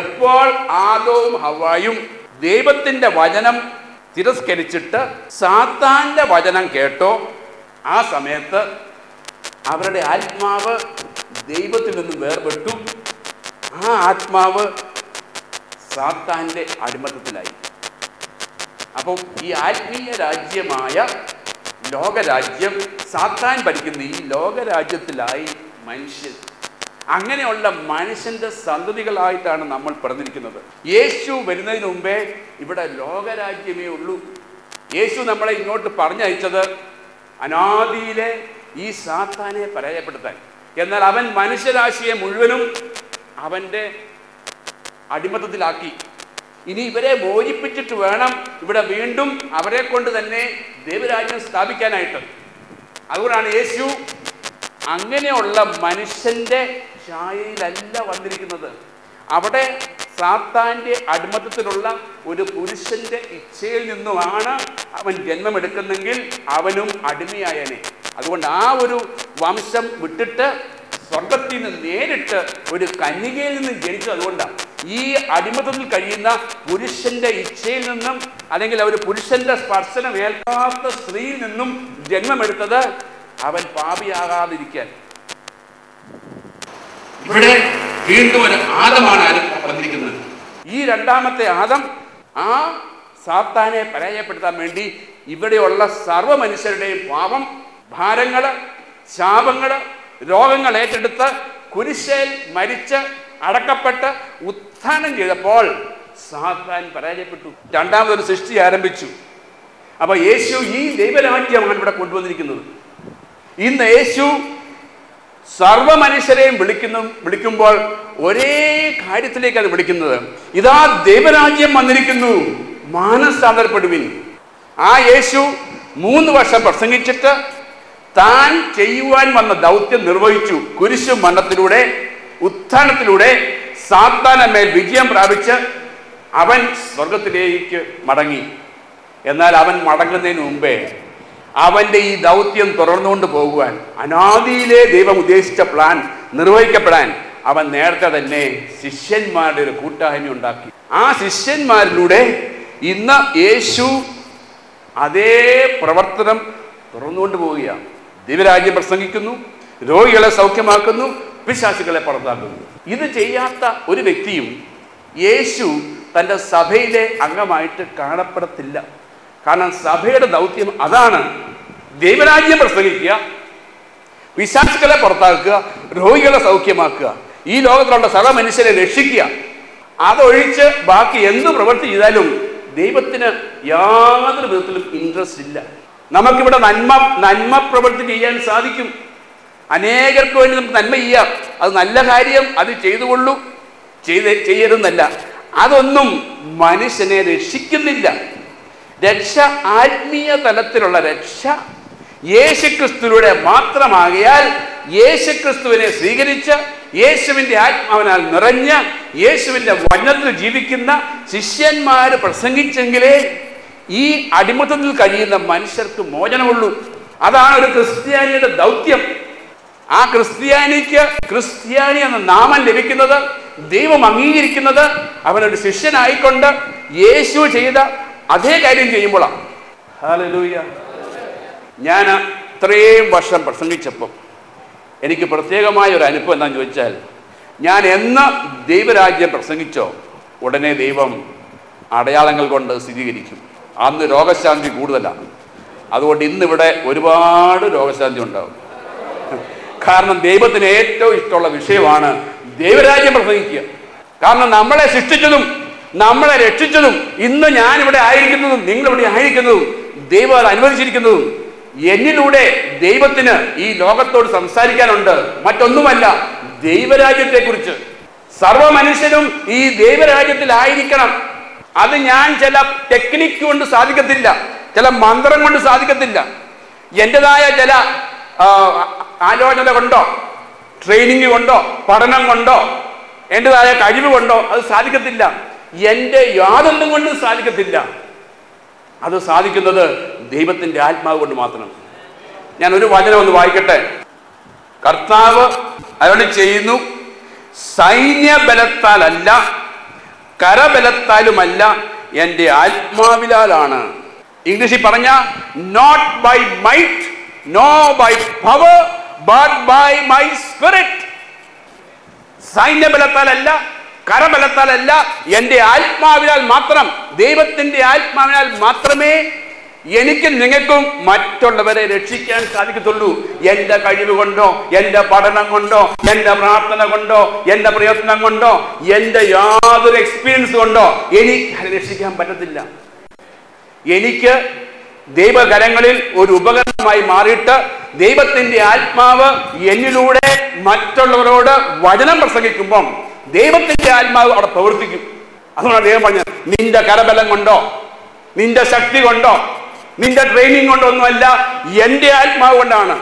എപ്പോൾ ആദവും ഹവ്വായും ദൈവത്തിന്റെ വചനം തിരസ്കരിച്ചിട്ട് സാത്താന്റെ വചനം കേട്ടോ, ആ സമയത്ത് അവരുടെ ആത്മാവ് ദൈവത്തിൽ നിന്ന് വേർപെട്ടു. ആ ആത്മാവ് സാത്താന്റെ അടിമത്തത്തിലായി. അപ്പം ഈ ആത്മീയ രാജ്യമായ ലോകരാജ്യം, സാത്താൻ ഭരിക്കുന്ന ഈ ലോകരാജ്യത്തിലായി മനുഷ്യൻ. അങ്ങനെയുള്ള മനുഷ്യന്റെ സന്തതികളായിട്ടാണ് നമ്മൾ പിറന്നിരിക്കുന്നത്. യേശു വരുന്നതിന് മുമ്പേ ഇവിടെ ലോകരാജ്യമേ ഉള്ളൂ. യേശു നമ്മളെ ഇങ്ങോട്ട് പറഞ്ഞയച്ചത് അനാദിയിലെ ഈ സാത്താനെ പരാജയപ്പെടുത്താൻ. എന്നാൽ അവൻ മനുഷ്യരാശിയെ മുഴുവനും അവൻ്റെ അടിമത്തത്തിലാക്കി. ഇനി ഇവരെ മോചിപ്പിച്ചിട്ട് വേണം ഇവിടെ വീണ്ടും അവരെ കൊണ്ട് തന്നെ ദൈവരാജ്യം സ്ഥാപിക്കാനായിട്ട്. അതുകൊണ്ടാണ് യേശു അങ്ങനെയുള്ള മനുഷ്യന്റെ ഛായയിലല്ല വന്നിരിക്കുന്നത്. അവിടെ സാത്താന്റെ അടിമത്തത്തിലുള്ള ഒരു പുരുഷന്റെ ഇച്ഛയിൽ നിന്നുമാണ് അവൻ ജന്മമെടുക്കുന്നെങ്കിൽ അവനും അടിമയായനെ. അതുകൊണ്ട് ആ ഒരു വംശം വിട്ടിട്ട് സ്വർഗത്തിൽ നിന്ന് നേരിട്ട് ഒരു കന്യകയിൽ നിന്നും ജനിച്ചത്. അതുകൊണ്ടാണ് ഈ അടിമത്തത്തിൽ കഴിയുന്ന പുരുഷന്റെ ഇച്ഛയിൽ നിന്നും അല്ലെങ്കിൽ ഒരു പുരുഷന്റെ സ്പർശനം ഏൽക്കാത്ത സ്ത്രീയിൽ നിന്നും ജന്മമെടുത്തത് അവൻ പാപിയാകാതിരിക്കാൻ. ഇവിടെ വീണ്ടും ഒരു ആദമാണ് വന്നിരിക്കുന്നത്. ഈ രണ്ടാമത്തെ ആദം ആ സാത്താനെ പരാജയപ്പെടുത്താൻ വേണ്ടി ഇവിടെയുള്ള സർവ്വ മനുഷ്യരുടെയും പാപം, ഭാരങ്ങള്, ശാപങ്ങള്, രോഗങ്ങൾ ഏറ്റെടുത്ത് കുരിശിൽ മരിച്ച് അടക്കപ്പെട്ട് ഉത്ഥാനം ചെയ്തപ്പോൾ സാത്താൻ പരാജയപ്പെട്ടു. രണ്ടാമതൊരു സൃഷ്ടി ആരംഭിച്ചു. അപ്പൊ യേശു ഈ ദൈവരാജ്യമാണ് ഇവിടെ കൊണ്ടുവന്നിരിക്കുന്നത്. ഇന്ന് യേശു സർവ മനുഷ്യരെയും വിളിക്കുമ്പോൾ ഒരേ കാര്യത്തിലേക്കാണ് വിളിക്കുന്നത്. ഇതാ ദൈവരാജ്യം വന്നിരിക്കുന്നു, മാനസാന്തരപ്പെടുവിൻ. ആ യേശു 3 വർഷം പ്രസംഗിച്ചിട്ട് താൻ ചെയ്യുവാൻ വന്ന ദൗത്യം നിർവഹിച്ചു. കുരിശു മരണത്തിലൂടെ, ഉത്ഥാനത്തിലൂടെ സാത്താന്റെ മേൽ വിജയം പ്രാപിച്ച് അവൻ സ്വർഗത്തിലേക്ക് മടങ്ങി. എന്നാൽ അവൻ മടങ്ങുന്നതിന് മുമ്പേ അവന്റെ ഈ ദൗത്യം തുടർന്നുകൊണ്ട് പോകുവാൻ, അനാദിയിലെ ദൈവം ഉദ്ദേശിച്ച പ്ലാൻ നിർവഹിക്കപ്പെടാൻ അവൻ നേരത്തെ തന്നെ ശിഷ്യന്മാരുടെ ഒരു കൂട്ടായ്മ ഉണ്ടാക്കി. ആ ശിഷ്യന്മാരിലൂടെ ഇന്ന് യേശു അതേ പ്രവർത്തനം തുറന്നുകൊണ്ട് പോവുകയാണ്. ദൈവരാജ്യം പ്രസംഗിക്കുന്നു, രോഗികളെ സൗഖ്യമാക്കുന്നു, പിശാചുക്കളെ പുറത്താക്കുന്നു. ഇത് ചെയ്യാത്ത ഒരു വ്യക്തിയും യേശു തൻ്റെ സഭയിലെ അംഗമായിട്ട് കാണപ്പെടത്തില്ല. കാരണം സഭയുടെ ദൗത്യം അതാണ്. ദൈവരാജ്യം പ്രസംഗിക്കുക, പിശാചുക്കളെ പുറത്താക്കുക, രോഗികളെ സൗഖ്യമാക്കുക, ഈ ലോകത്തിലുള്ള സർവ്വ മനുഷ്യരെ രക്ഷിക്കുക. അതൊഴിച്ച് ബാക്കി എന്ത് പ്രവൃത്തി ചെയ്താലും ദൈവത്തിന് യാതൊരു വിധത്തിലും ഇൻട്രസ്റ്റ് ഇല്ല. നമുക്കിവിടെ നന്മ പ്രവൃത്തി ചെയ്യാൻ സാധിക്കും. അനേകർക്ക് വേണ്ടി നമുക്ക് നന്മ ചെയ്യാം. അത് നല്ല കാര്യം, അത് ചെയ്തുകൊള്ളൂ, ചെയ്യരുതെന്നല്ല. അതൊന്നും മനുഷ്യനെ രക്ഷിക്കുന്നില്ല. രക്ഷ ആത്മീയ തലത്തിലുള്ള രക്ഷ യേശുക്രിസ്തുവിലൂടെ മാത്രമാകിയാൽ യേശുക്രിസ്തുവിനെ സ്വീകരിച്ച് യേശുവിൻ്റെ ആത്മാവിനാൽ നിറഞ്ഞ് യേശുവിൻ്റെ വചനത്തിൽ ജീവിക്കുന്ന ശിഷ്യന്മാർ പ്രസംഗിച്ചെങ്കിലേ ഈ അടിമത്തത്തിൽ കഴിയുന്ന മനുഷ്യർക്ക് മോചനമുള്ളൂ. അതാണ് ഒരു ക്രിസ്ത്യാനിയുടെ ദൗത്യം. ആ ക്രിസ്ത്യാനി എന്ന നാമം ലഭിക്കുന്നത്, ദൈവം അംഗീകരിക്കുന്നത് അവനൊരു ശിഷ്യനായിക്കൊണ്ട് യേശു ചെയ്ത അതേ കാര്യം ചെയ്യുമ്പോഴാണ്. ഹല്ലേലൂയ. ഞാൻ ഇത്രയും വർഷം പ്രസംഗിച്ചപ്പം എനിക്ക് പ്രത്യേകമായ ഒരു അനുഭവം എന്താണെന്ന് ചോദിച്ചാൽ, ഞാൻ എന്ന് ദൈവരാജ്യം പ്രസംഗിച്ചോ ഉടനെ ദൈവം അടയാളങ്ങൾ കൊണ്ട് സ്ഥിരീകരിക്കും. അന്ന് രോഗശാന്തി കൂടുതലാണ്. അതുകൊണ്ട് ഇന്നിവിടെ ഒരുപാട് രോഗശാന്തി ഉണ്ടാവും. കാരണം ദൈവത്തിന് ഏറ്റവും ഇഷ്ടമുള്ള വിഷയമാണ് ദൈവരാജ്യം പ്രസംഗിക്കുക. കാരണം നമ്മളെ സൃഷ്ടിച്ചതും നമ്മളെ രക്ഷിച്ചതും ഇന്ന് ഞാനിവിടെ ആയിരിക്കുന്നതും നിങ്ങളിവിടെ ആയിരിക്കുന്നതും ദൈവം അത് അനുവദിച്ചിരിക്കുന്നതും എന്നിലൂടെ ദൈവത്തിന് ഈ ലോകത്തോട് സംസാരിക്കാനുണ്ട്. മറ്റൊന്നുമല്ല, ദൈവരാജ്യത്തെക്കുറിച്ച്. സർവ്വ മനുഷ്യരും ഈ ദൈവരാജ്യത്തിലായിരിക്കണം. അത് ഞാൻ ചില ടെക്നിക്ക് കൊണ്ട് സാധിക്കത്തില്ല, ചില മന്ത്രം കൊണ്ട് സാധിക്കത്തില്ല, എൻ്റെതായ ചില ആലോചന കൊണ്ടോ ട്രെയിനിങ് കൊണ്ടോ പഠനം കൊണ്ടോ എൻ്റെതായ കഴിവ് കൊണ്ടോ അത് സാധിക്കത്തില്ല. എൻ്റെ യാതൊന്നും കൊണ്ടും സാധിക്കത്തില്ല. അത് സാധിക്കുന്നത് ദൈവത്തിൻ്റെ ആത്മാവ് കൊണ്ട് മാത്രം. ഞാൻ ഒരു വചനം ഒന്ന് വായിക്കട്ടെ. കർത്താവ് അരുളി ചെയ്യുന്നു, സൈന്യബലത്താലല്ല കരബലത്താലുമല്ല, എൻ്റെ ആത്മാവിലാലാണ്. ഇംഗ്ലീഷിൽ പറഞ്ഞ not by might no by power but by my spirit. സൈന്യബലത്താലല്ല, കരബലത്താലല്ല, എൻ്റെ ആത്മാവിനാൽ മാത്രം, ദൈവത്തിൻ്റെ ആത്മാവിനാൽ മാത്രമേ എനിക്കും നിങ്ങൾക്കും മറ്റുള്ളവരെ രക്ഷിക്കാൻ സാധിക്കത്തുള്ളൂ. എൻ്റെ കഴിവ് കൊണ്ടോ, എൻ്റെ പഠനം കൊണ്ടോ, എൻ്റെ പ്രാർത്ഥന കൊണ്ടോ, എൻ്റെ പ്രയത്നം കൊണ്ടോ, എൻ്റെ യാതൊരു എക്സ്പീരിയൻസ് കൊണ്ടോ എനിക്ക് രക്ഷിക്കാൻ പറ്റത്തില്ല. എനിക്ക് ദൈവകരങ്ങളിൽ ഒരു ഉപകരണമായി മാറിയിട്ട് ദൈവത്തിൻ്റെ ആത്മാവ് എന്നിലൂടെ മറ്റുള്ളവരോട് വചനം പ്രസംഗിക്കുമ്പം ദൈവത്തിൻ്റെ ആത്മാവ് അവിടെ പ്രവർത്തിക്കും. അതുകൊണ്ടാണ് ദൈവം പറഞ്ഞത്, നിന്റെ കരബലം കൊണ്ടോ, നിന്റെ ശക്തി കൊണ്ടോ, നിന്റെ ട്രെയിനിങ് കൊണ്ടോ ഒന്നുമല്ല, എൻ്റെ ആത്മാവ് കൊണ്ടാണ്.